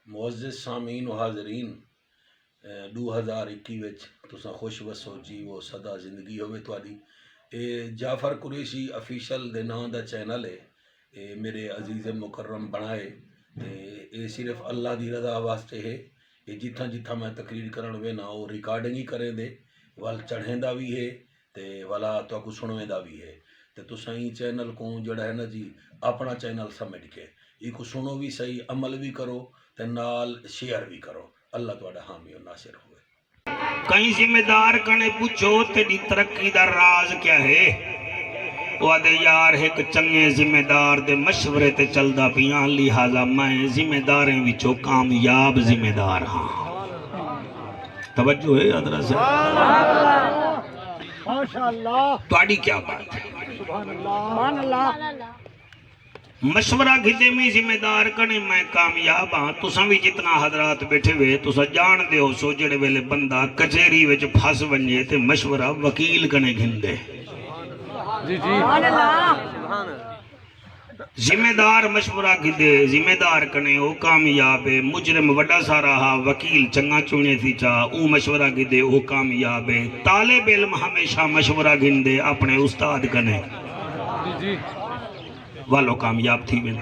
معزز سامعین و حاضرین 2021 وچ تساں خوش وسو جی وہ سدا زندگی ہوئے تواڈی۔ اے جعفر قریشی افیشل دے نام دا چینل ہے، اے میرے عزیز مکرم بنائے تے اے صرف اللہ دی رضا واسطے ہے۔ اے جتھاں جتھاں میں تقریر کرن وینا او ریکارڈنگ ہی کریں دے وال چڑھیندا بھی ہے تے والا تو کو سنویندا بھی ہے تے تساں ای چینل کو جڑا ہے نا جی اپنا چینل سمجھ کے ای کو سنو بھی صحیح، عمل بھی کرو تے نال شیئر بھی کرو۔ اللہ تواڈا حامی و ناصر ہوئے۔ کئی ذمہ دار کنے پوچھو تیری ترقی دا راز کیا ہے؟ وہ آدھے یار ایک چنگے ذمہ دار دے مشورے تے چلدا پیاں، لہذا میں ذمہ داریں وچوں کامیاب ذمہ دار ہاں۔ توجہ ہے حضرت سے؟ تواڈی کیا بات ہے؟ سبحان اللہ۔ مشورہ گھدے میں ذمہ دار کنے میں کامیاب ہاں۔ تساں بھی جتنا حضرات بیٹھے ہوئے تساں جان دے ہو سو جڑے ویلے بندہ کچہری وچ پھس ونجے تے مشورہ وکیل کنے گھندے۔ جی سبحان اللہ۔ ذمہ دار مشورہ گھدے ذمہ دار کنے او کامیاب ہے۔ مجرم وڈا سارا ہا وکیل چنگا چونے تھی چاہ او مشورہ گھدے او کامیاب ہے۔ طالب علم ہمیشہ مشورہ گھندے اپنے استاد کنے جی والو کامیاب تھی میں۔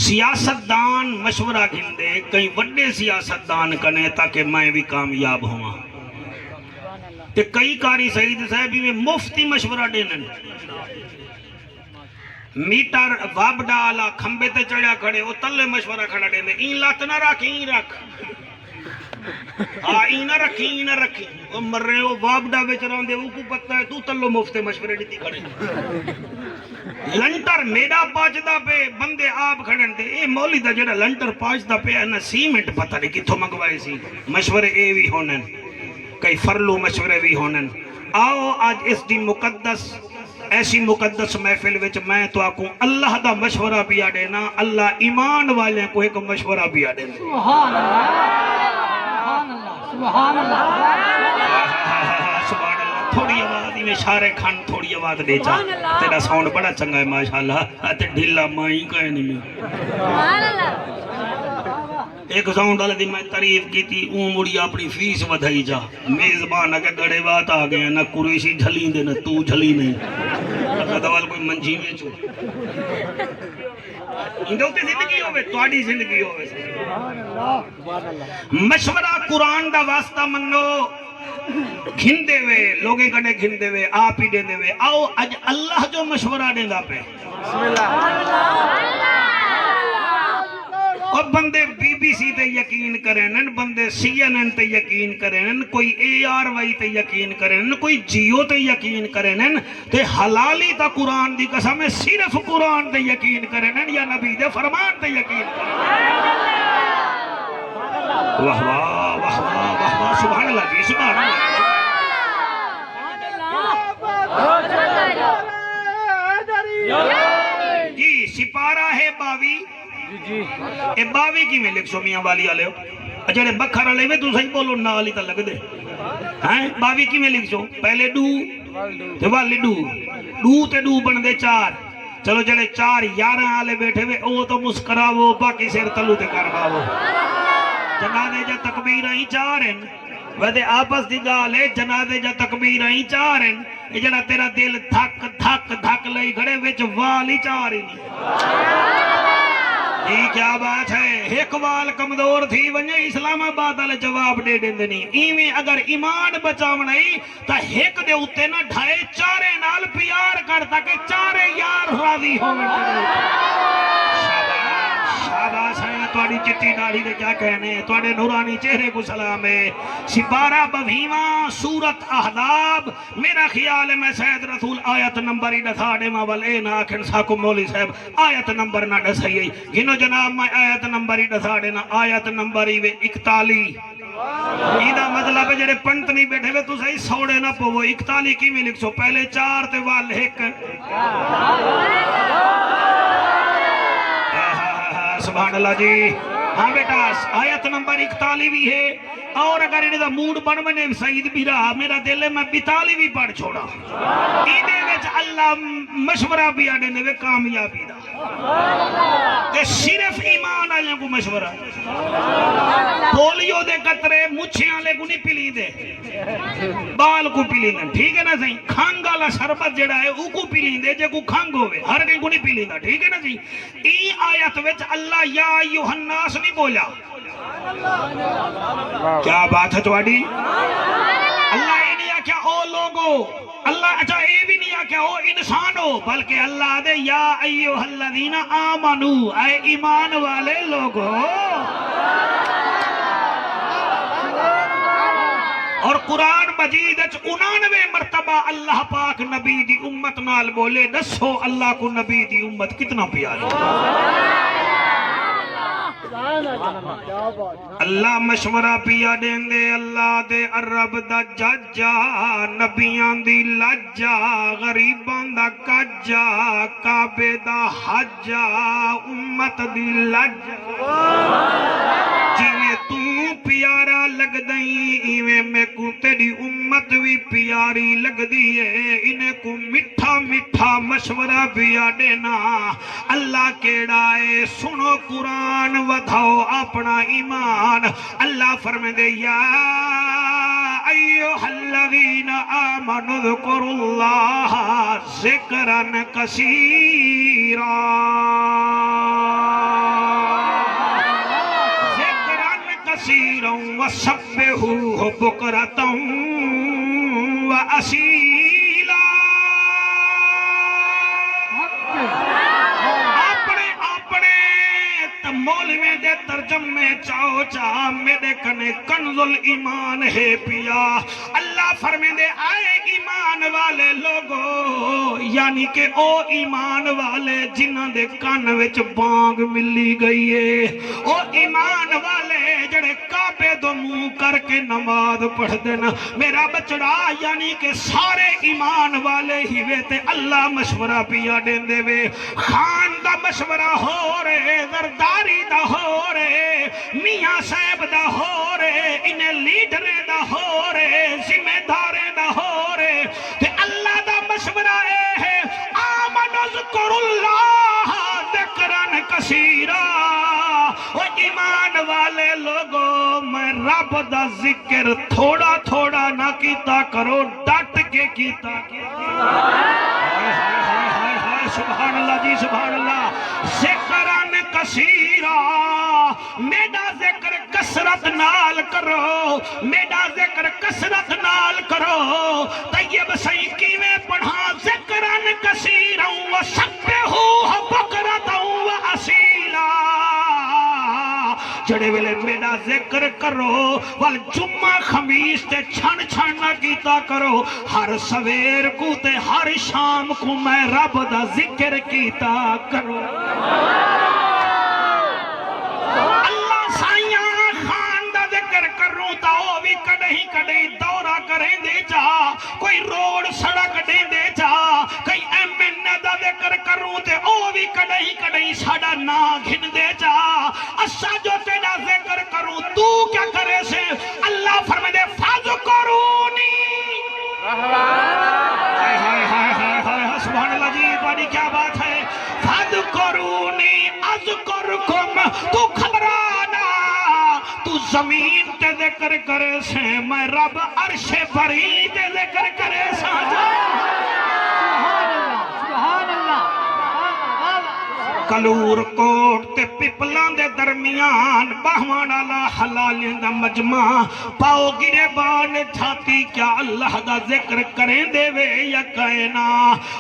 سیاستدان مشورہ گھندے کئی وڈے سیاستدان کنے تاکہ میں بھی کامیاب ہوں۔ تے کئی کاری سعید صاحبی میں مفتی مشورہ دینے میٹر واب ڈالا کھمبے تے چڑھا کھڑے وہ تلے مشورہ کھڑا دینے این لات نہ رکھ این رکھ این نہ رکھی این نہ رکھی وہ مر رہے وہ واب ڈا بیچ رہا ہوں دے وہ کو پتہ ہے تو تلو مفتے مشورے دیتی کھڑے لنٹر میڈا پاچدا پہ بندے آپ کھڑن دے اے مولی دا جڑا لنٹر پاچدا پہ ہے نا سیمنٹ پتہ نہیں کتھوں منگوائے سی۔ مشورے اے بھی ہونن کئی فرلو مشورے بھی ہونن۔ آؤ آج اس دی مقدس ایسی مقدس محفل وچ میں تو آکوں اللہ دا مشورہ بھی آڈے نا اللہ ایمان والے کو ایک مشورہ بھی آڈے نا۔ سبحان اللہ سبحان اللہ سبحان اللہ۔ تھوڑی آواز میں شارے کھان تھوڑی آواز دے چاہ تیرا ساؤنڈ بڑا چنگا ہے ماشاءاللہ تے ڈھلا مائی کہے نہیں میں ایک ساؤنڈ والے دی میں تعریف کی تھی اون مڑی اپنی فیس ودھائی جا میزبان اگر گڑے بات آ گئے نہ قریشی جھلی دے نہ تو جھلی نہیں اگر دوال کوئی منجی میں چھو اندھو تے زندگی ہوئے تواڈی زندگی ہوئے مشورہ قرآن دا واسطہ منو گھندے وے لوگیں کنے گھندے وے آپ ہی دیندے وے آؤ اج اللہ جو مشورہ دیندہ پہ بسم اللہ اور بندے بی بی سی تے یقین کریں بندے سی این این تے یقین کریں کوئی اے آر وائی تے یقین کریں کوئی جیو تے یقین کریں تے حلالی تا قرآن دی قسم ہے صرف قرآن تے یقین کریں یا نبی دے فرمان تے یقین کریں۔ واہ واہ واہ واہ واہ سبحان اللہ جی سبحان اللہ جی۔ سپارہ ہے 22 اے 22 کی میں لکھ سو میاں والی آلے ہو اچھا بکھر آلے میں تو صحیح بولو نالی تا لگ دے 22 کی میں لکھ سو پہلے ڈو تے والی ڈو تے ڈو بن دے 4 چلو جڑے 4 11 آلے بیٹھے ہوئے او تو مسکراو باقی سیر تلو تے کرواو جنادے جا تکبیر آئی 4 ہیں ویدے آپس دی گالے جنادے جا تکبیر آئی 4 ہیں یہ جڑا تیرا دل دھک دھک دھک لئی کھڑے وچ والی 4 ہی نہیں یہ کیا بات ہے ایک وال کمزور تھی ونجے اسلام آباد والے جواب دے دیں نہیں ایویں اگر ایمان بچاو نہیں تا ایک دے اتے نہ ڈھائے 4 نال پیار کرتا کہ 4 یار راضی ہوئے شاباش ہے تواڈی چٹی داڑھی دے کیا کہنے تواڈے نورانی چہرے کو سلام ہے۔ سپارہ 22 سورت احزاب میرا خیال ہے میں سید رسول آیت نمبر ہی دسا دے ماں والے نہ آکھن ساکو مولی صاحب آیت نمبر نہ دسائی گنو جناب میں آیت نمبر ہی دسا دینا آیت نمبر ہی 41 ایدہ مطلب ہے جڑے پنٹ نہیں بیٹھے ہوئے تو صحیح سوڑے نہ پو 41 کی میں لکھ سو پہلے 4 تے وال 1 سبحان اللہ جی ہاں بیٹا آیت نمبر 41 بھی ہے، اور اگر انہیں دا موڈ بن بنے سعید بیرا میرا دل ہے میں 42 بھی پڑھ چھوڑا، اینے وچ اللہ مشورہ بھی آنے دے کامیابی دا، کہ صرف ایمان آئیں کو مشورہ، پولیو دے قطرے مچھیاں لے کو نہیں پلی دے، بال کو پلی دے، ٹھیک ہے نا صحیح، کھانگ والا شربت جڑا ہے او کو پلی دے جے کو کھانگ ہوئے، ہر کہیں کو نہیں پلی دا، ٹھیک ہے نا صحیح۔ ای آیت وچ اللہ یا ایوہ الناس نہیں بولا، کیا بات ہے تواڈی؟ اللہ یہ نہیں آکھیا او لوگو، اللہ اچھا یہ بھی نہیں آکھیا او انسانو، بلکہ اللہ دے یا ایوہ الذین آمنو، اے ایمان والے لوگو۔ اور قرآن مجید 99 مرتبہ اللہ پاک نبی دی امت نال بولے، دسو اللہ کو نبی دی امت کتنا پیاری، اللہ مشورہ پیا دین دے، اللہ دے عرب دا جاجا، نبیان دی لجا، غریبان دا کجا، کعبے دا حجا، امت دی لجا، جیویں تو پیارا لگ دئی ایویں میں کو تیری امت بھی پیاری لگ دیئے، انہیں کو مٹھا مٹھا مشورہ پیا دینا، اللہ کیڑائے سنو قرآن ودھاؤ اپنا ایمان، اللہ فرمے دے یا ایوہ الذین آمنوا اذکروا اللہ ذکرا کثیرا، کثیرا وسبحوہ بکرۃ واسیلا، مولوی دے ترجمے چاہو چاہ میرے کنے کنز الایمان ہے پیا، اللہ فرمے دے آئے ایمان والے لوگو، یعنی کہ او ایمان والے جنہ دے کان وچ بانگ ملی گئی ہے، او ایمان والے جڑے کعبے دو منہ کر کے نماز پڑھ دینا، میرا بچڑا یعنی کہ سارے ایمان والے ہی وے تے اللہ مشورہ پیا دین دے وے، خان دا مشورہ ہو رہے، زرداری دا ہو رہے، میاں صاحب دا ہو رہے، انہیں لیڈر دا ہو رہے، ذمہ دارے دا ہو رہے، کہ اللہ دا مشورہ ہے آمنوا اذکروا اللہ ذکرا کثیرا، او ایمان والے لوگو میں رب دا ذکر تھوڑا تھوڑا نہ کیتا کرو، ڈٹ کے کیتا سبحان اللہ جی سبحان اللہ، ذکران کثیرا، میرا ذکر کثرت نال کرو، میرا ذکر کثرت نال کرو، طیب سہی کیویں پڑھا ذکران کثیرا وسبحوہ بکرۃ واسیلا، جڑے ویلے میرا ذکر کرو وال جمعہ خمیس تے چھن چھن نہ کیتا کرو، ہر سویر کو تے ہر شام کو میں رب دا ذکر کیتا کرو، اللہ سائیاں خان دا ذکر کروں تا او بھی کڑیں کڑیں دورہ کریں دے جا، کوئی روڈ سڑک دیں دے جا، کوئی ایم این دا ذکر کروں تے او بھی کڑیں کڑیں ساڑا نا گھن دے جا، اسا جو تیرا ذکر کروں تو کیا کرے سے، اللہ فرمائے دے فاذکرونی، سبحان اللہ جی بڑی کیا بات ہے، فاذکرونی اذکرکم، تو خبرانا تو زمین تے ذکر کرے سے میں رب عرش بری تے ذکر کرے سے، کلور کوٹ تے پپلان دے درمیان باہوان اللہ حلالین دا مجمع، پاؤ گرے بان جھاتی کیا اللہ دا ذکر کریں دے وے یا کہنا،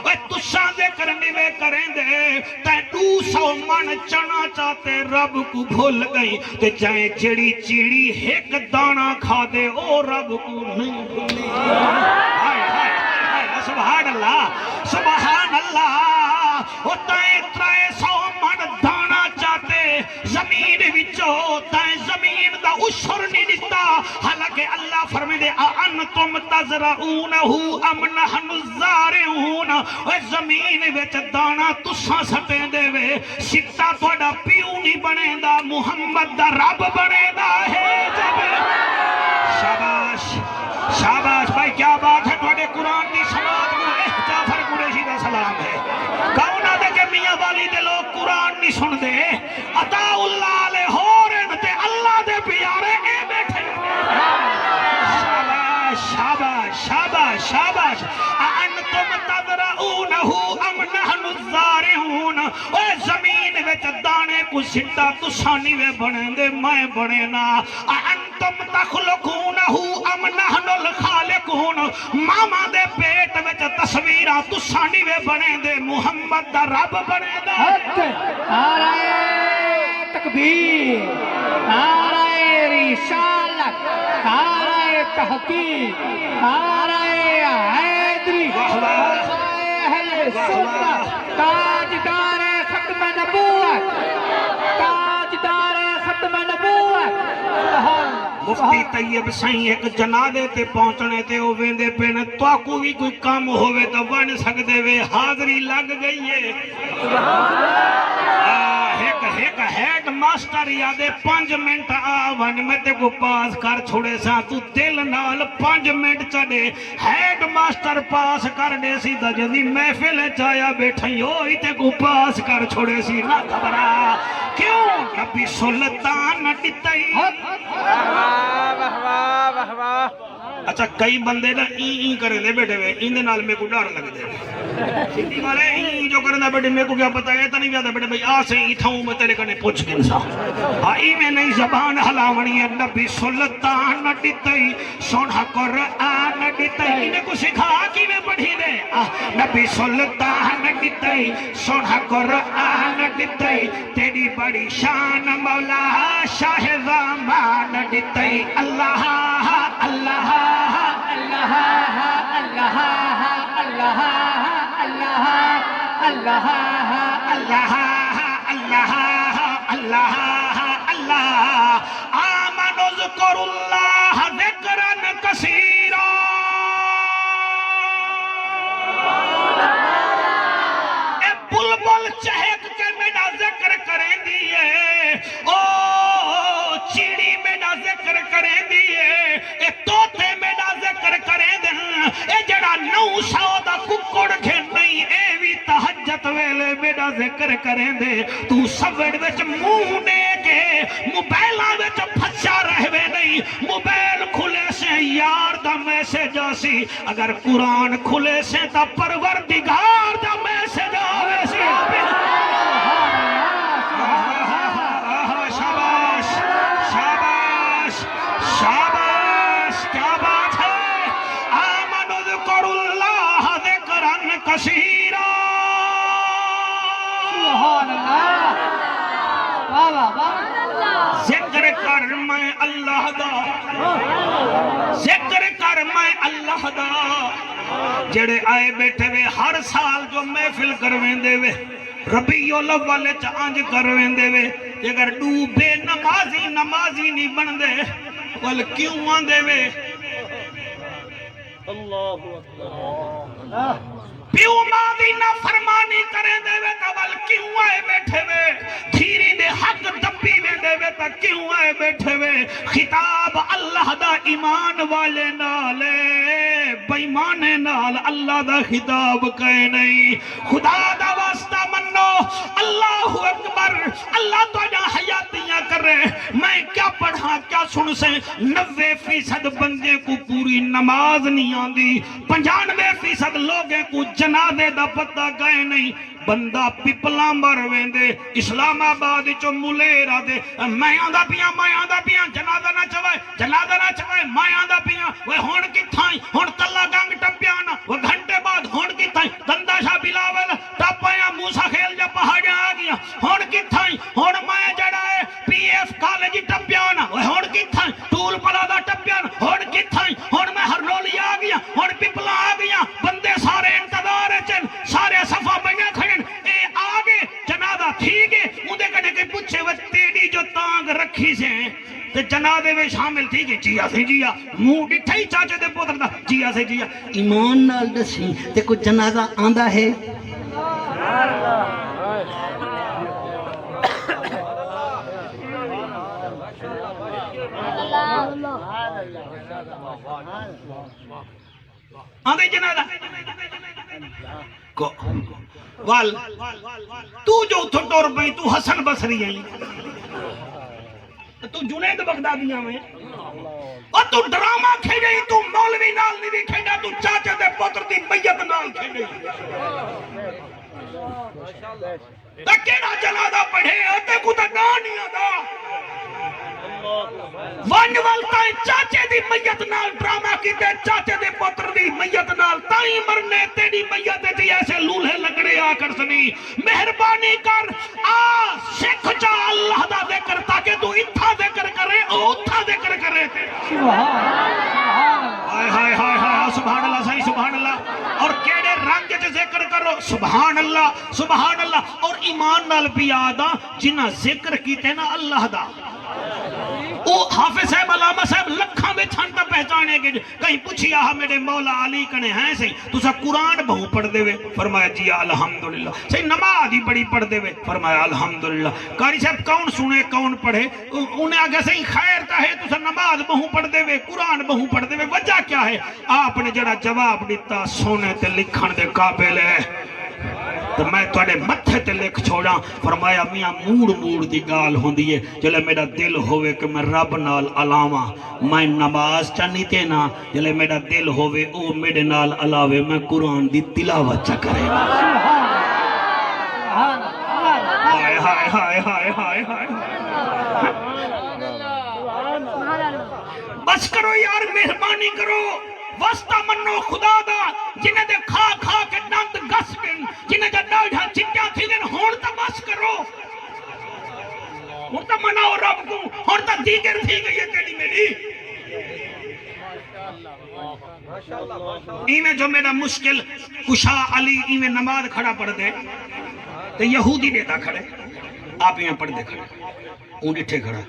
اے تشاں ذکر نیوے کریں دے، تے 200 من چنا چاہتے رب کو بھول گئی، تے چاہے جڑی چیڑی ایک دانا کھا دے او رب کو نہیں بھولی، سبحان اللہ سبحان اللہ، او تائیں 300 من دانا چاہتے زمین وچوں تائیں زمین دا عشر نہیں دیتا حالانکہ اللہ فرمیندے انتم تزرعونہ ام نحن الزارعون اے زمین وچ دانا تساں سٹیں دے وے سٹا تہاڈا پیو نہیں بنیندا محمد دا رب بنیندا ہے جب شاباش شاباش بھائی کیا بات ہے تہاڈے قرآن دی سماعت نو جعفر قریشی دا سلام ہے کون آدھے کہ میاں والی دے لوگ قرآن نہیں سن دے عطا اللہ علیہ ہورن تے اللہ دے پیارے اے بیٹھے شاباش شاباش شاباش شاباش انتم تزرعونہ ام نحن الزارعون اے زمین وچ دانے کو سٹا تساں نہیں وے بنے دے میں بنے نا انتم تخلقونہ ام نحن الخالقون ماما دے پیٹ وچ تصویراں تساں نہیں وے بنے دے محمد دا رب بنے دا نعرہ تکبیر نعرہ رسالت نعرہ تحقیق نعرہ حیدری اہل سنت تاجدار ختم نبوت تاجدار ختم نبوت مفتی طیب سائیں ایک جنادے تے پہنچنے تے او ویندے پین تو کو بھی کوئی کام ہوئے تو بن سکدے وے حاضری لگ گئی ہے ایک ہیڈ ماسٹر یادے 5 منٹ آون میں تے کو پاس کر چھوڑے سا تو دل نال 5 منٹ چڑے ہیڈ ماسٹر پاس کر دے سی دا جدی محفل چایا بیٹھائی ہوئی تے کو پاس کر چھوڑے سی نہ خبرہ کیوں نبی سلطان ڈٹائی اچھا کئی بندے نا این کرے دے بیٹھے ہوئے ان دے نال میں کو ڈر لگ دے سیدھی گل ہے این جو کرنا بیٹھے میں کو کیا پتا ہے تا نہیں بیادا بیٹھے بھئی آ سے تھاؤں میں تیرے کنے پوچھ گنسا آئی میں نہیں زبان حلاونی ہے نبی سلطان ڈٹائی سونا قرآن ڈٹائی انہیں کو سکھا کی میں پڑھی دے نبی سلطان ڈٹائی سونا قرآن ڈٹائی تیری بڑی شان مولا شاہ زمان ڈٹائی اللہ اللہ اللہ اللہ اللہ اللہ اللہ اللہ اللہ اللہ اللہ آمنوا اذکروا اللہ ذکرا کثیرا اے بلبل چہک کے میرا ذکر کریں دیئے او چیڑی میرا ذکر کریں دیئے اے توتے میرا ذکر کریں دیں اے جڑا 900 دا ککڑ گھن نہیں اے بھی تحجت ویلے میرا ذکر کریں دے تو سوڑ وچ مونے کے موبائلہ وچ پھچا رہوے نہیں موبائل کھلے سے یار دا میسیج آسی اگر قرآن کھلے سے تا پروردگار دا میسیج آوے سی شاباش شاباش شاباش کیا بات ہے آمنوا اذکروا اللہ ذکرا کثیرا سبحان اللہ واہ واہ واہ ذکر کر میں اللہ دا ذکر کر میں اللہ دا جڑے آئے بیٹھے وے ہر سال جو محفل کرویں دے وے ربیع الاول چانج کرویں دے وے اگر ڈوبے نمازی نہیں بن دے ول کیوں آن دے وے اللہ اکبر پیو ماں دی نافرمانی کریں دے وے تا ول کیوں آئے بیٹھے وے دھیری دے حق دبی میں دے وے تا کیوں آئے بیٹھے وے خطاب اللہ دا ایمان والے نالے بیمانے نال اللہ دا خطاب کہے نہیں خدا دا واسطہ منو اللہ اکبر اللہ تو جا حیاتیاں کر رہے میں کیا پڑھا کیا سن سے 90% بندے کو پوری نماز نہیں آندی 95% لوگیں کو جنازے دا پتہ گئے نہیں بندہ پپلا مر ویندے اسلام آباد چو ملیرا دے میں آندہ پیاں جنازہ نہ چوائے میں آندہ پیاں وہ ہون کی تھائیں ہون تلہ گانگ ٹپیانا وہ گھنٹے بعد ہون کی تھائیں دندہ شاہ بلاول ٹپیاں موسیٰ خیل جا پہاڑیاں آگیا ہون کی تھائیں ہون میں جڑائے پی ایف کالجی ٹپیانا وہ ہون کی تھائیں ٹول پلادہ ٹپیانا ہون کی تھائیں ہون میں ہر لولی آگیا ہون پپلا آگیا بندے سارے انتظار چن سارے صفحہ بنے کھڑے اے آگے جنازہ ٹھیک ہے اندے کنے کے پوچھے وہ تیری جو تانگ رکھی سے تے جنازے میں شامل تھی کہ جیا سے جیا منہ ڈٹھا ہی چاچے دے پتر دا جیا سے جیا ایمان نال دسی تے کوئی جنازہ آندا ہے آندے جنازہ کو وال تو جو اتھو ٹور پئی تو حسن بصری آئی تو جنید بغدادیاں میں اور تو ڈرامہ کھیڑی تو مولوی نال نہیں بھی کھیڑا تو چاچے دے پتر دی میت نال کھیڑی تکیڑا جنازہ پڑھے تے کو تا نا نہیں آتا ون والتا چاچے دی میت نال ڈرامہ کیتے چاچے دے پتر دی میت نال تائیں مرنے تیری میت دی ایسے لولہے لگڑے آ کر سنی مہربانی کر آ سکھ جا اللہ دا ذکر تاکہ تو اتھا ذکر کرے او اتھا ذکر کرے تے ہائے ہائے ہائے ہائے سبحان اللہ صحیح سبحان اللہ اور کیڑے رنگ چ ذکر کرو سبحان اللہ اور ایمان نال بھی آدھا جنہ ذکر کیتے نا اللہ دا او حافظ صاحب علامہ صاحب لکھاں میں چھانتا پہچانے گے کہیں پوچھی آہا میرے مولا علی کنے ہیں سی تو سا قرآن بہو پڑھ دے وے فرمایا جی الحمدللہ سی نماز ہی بڑی پڑھ دے وے فرمایا الحمدللہ قاری صاحب کون سنے کون پڑھے انہیں آگے سی خیر کا ہے تو سا نماز بہو پڑھ دے وے قرآن بہو پڑھ دے وے وجہ کیا ہے آپ نے جڑا جواب دیتا سونے تے لکھن دے قابل ہے تو میں توڑے متھے تے لکھ چھوڑا فرمایا میاں موڑ دی گال ہوندی ہے جلے میرا دل ہوئے کہ میں رب نال علاوہ میں نماز چانی تے نا جلے میرا دل ہوئے او میرے نال علاوے میں قرآن دی تلاوت چا کرے ہائے ہائے ہائے ہائے ہائے ہائے بس کرو یار مہربانی کرو واسطہ منو خدا دا جنہیں دے کھا کھا کے نند گس گن جنہیں دے ڈاڑھا چٹیاں تھی دن ہون تا بس کرو ہون تا مناؤ رب کو ہون تا دیگر تھی گئی ہے تیری میری ایمیں جو میرا مشکل کشا علی ایمیں نماز کھڑا پڑھ دے تو یہودی دیتا کھڑے آپ یہاں پڑھ دے کھڑے اون ڈٹھے کھڑا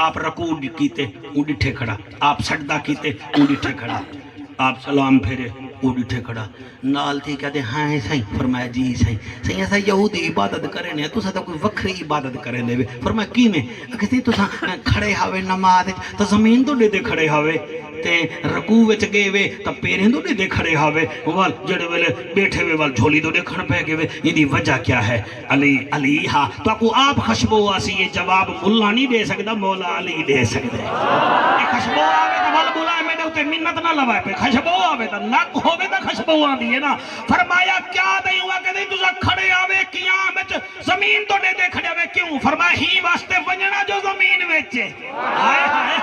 آپ رکوع کیتے اون ڈٹھے کھڑا آپ سجدہ کیتے اون ڈٹھے کھڑا آپ سلام پھیرے وہ ڈٹھے کھڑا نال تھی کہتے ہاں سائیں فرمایا جی سائیں سائیں ایسا یہودی عبادت کرنے تو سا تو کوئی وکری عبادت کرنے دے فرمایا کی میں کہتے تو سا کھڑے ہوئے نماز تو زمین تو دے کھڑے ہوئے تے رکوع وچ گئے وے تا پیریں تو دے کھڑے ہوئے وال جڑے ویلے بیٹھے ہوئے وال جھولی تو کھڑ پہ گئے یہ دی وجہ کیا ہے علی ہاں تو کو آپ خشبو آسی یہ جواب ملا نہیں دے سکتا مولا علی دے سکتے خشبو آوے تو وال بولا میں نے اتے منت نہ لوائے پہ خشبو آوے تو نک ہوئے تو خشبو آن دیئے نا فرمایا کیا دیں ہوا کہ دیں تو سا کھڑے آوے قیامت زمین تو دے کھڑے آوے کیوں فرمایا ہی واسطے ونجنا جو زمین ویچے آئے آئے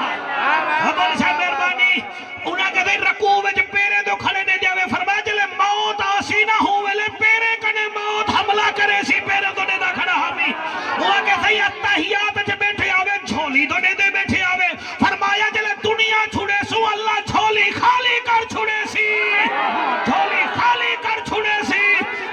حضور صاحب مہربانی انہاں کہتے رکوع وچ پیرے تو کھڑے دے جاوے فرمایا جلے موت آسی نہ ہوئے پیرے کنے موت حملہ کرے سی پیرے تو دے دا کھڑا ہمیں انہاں کہتے اتحیات وچ بیٹھے آوے جھولی تو دے بیٹھے آوے فرمایا جلے دنیا چھوڑے سو اللہ جھولی خالی کر چھوڑے سی جھولی خالی کر چھوڑے سی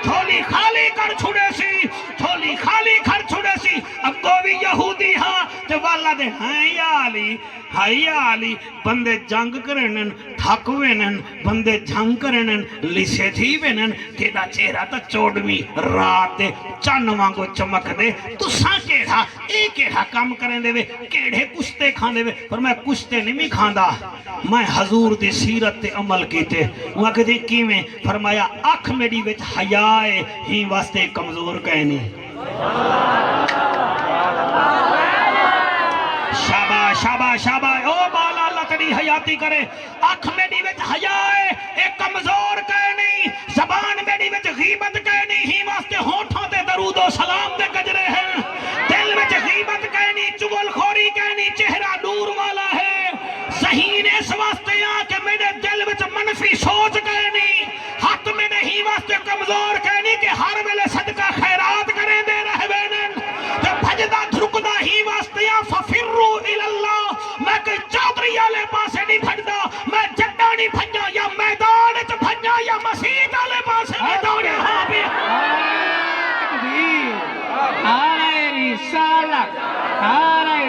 جھولی خالی کر چھوڑے سی جھولی خالی کر چھوڑے سی اب کو بھی یہودی ہاں جو والا دے ہائی علی بندے جنگ کرنن تھک وینن بندے جنگ کرنن لسے تھی وینن تیدا چہرہ تا چوڑویں رات دے چن وانگو چمک دے تو ساں کیڑا ایک کیڑا کام کریں دے وے کیڑے کشتے کھان دے وے پر میں کشتے نہیں کھاندا میں حضور دی سیرت تے عمل کیتے وہاں کہتے کی میں فرمایا اکھ میری وچ حیائے ہی واسطے کمزور کہنی شاباش او بالا اللہ تیری حیاتی کرے آنکھ میری وچ حیائے ایک کمزور کہے نہیں زبان میری وچ غیبت کہے نہیں ہی واسطے ہونٹوں تے درود و سلام دے گجرے ہیں دل وچ غیبت کہے نہیں چگل خوری کہے نہیں چہرہ نور والا ہے ذہین اس واسطے یہاں کہ میرے دل وچ منفی سوچ کہے نہیں ہاتھ میرے ہی واسطے کمزور کہے نہیں کہ ہر ویلے صدقہ خیرات کریں دے رہے وینن جب بھجدہ دھرکدہ ہی واسطے یہاں ففرو الاللہ میں کوئی چودری آلے پاسے نہیں بھجدہ میں جدہ نہیں بھجا یا میدان چ بھجا یا مسیح آلے پاسے میں دوڑے ہاں بھی تکبیر نعرہ رسالت نعرہ